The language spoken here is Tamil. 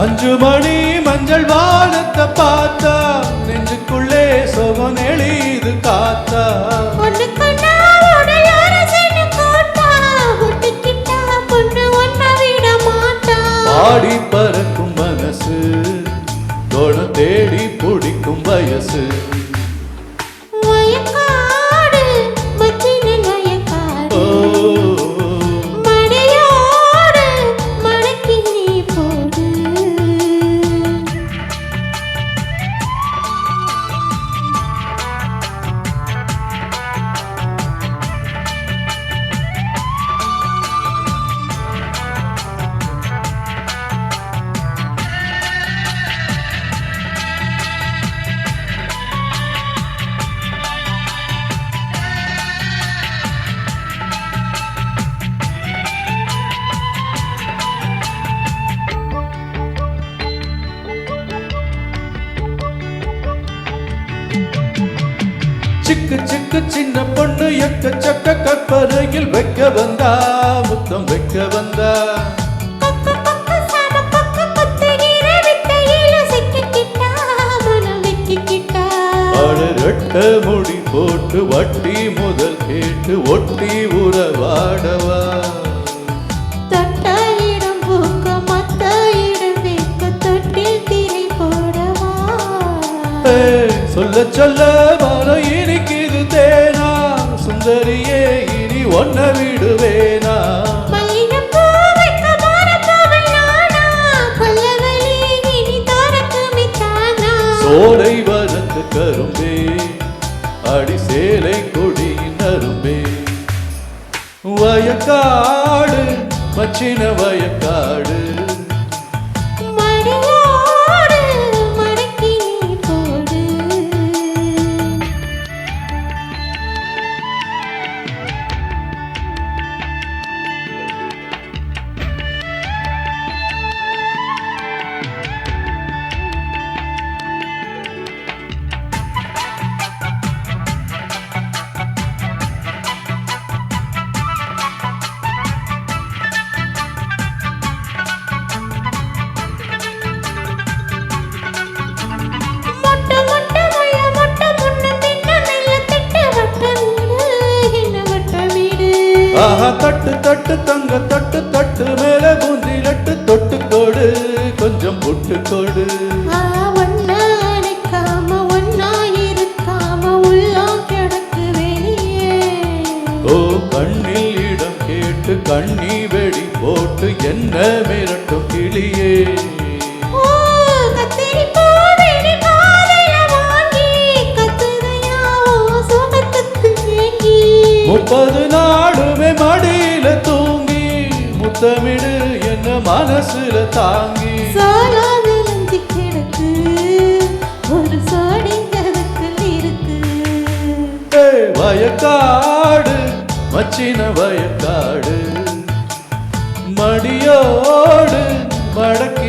5 மணி மஞ்சள் வானத்தை பார்த்தா நெஞ்சுக்குள்ளே சோகம் நெளியுது காத்தா ஆடி பறக்கும் மனசு தோண தேடி பிடிக்கும் வயசு சிக்கு சிக்கு சின்ன பொண்ணு எக்கச்சக்க கற்பனையில் வைக்க வந்தா முத்தம் வைக்க வந்தா ரெட்ட முடி போட்டு வட்டி முதல் கேட்டு ஒட்டி உறவாடவா சொல்ல சொல்ல மரம் இனிக்குது தேனா சுந்தரியே இனி ஒன்ன விடுவேனா சோலை வரத்து கரும்பே அடி சேலை கொடியின் அரும்பே வயக்காடு மச்சின வயக்காடு ஆஹா தட்டு தட்டு தங்க தட்டு தட்டு மேல பூந்தி லட்டு தொட்டு கொடு கொஞ்சம் புட்டு கொடு ஓ கண்ணில் இடம் கேட்டு கண்ணி வெடி போட்டு என்ன மிரட்டும் கிளியே 30 நாடுமே மடியில தூங்கி முத்தமிடு என்ன மனசுல தாங்கி வயக்காடு மச்சின வயக்காடு மடியோடு மடக்க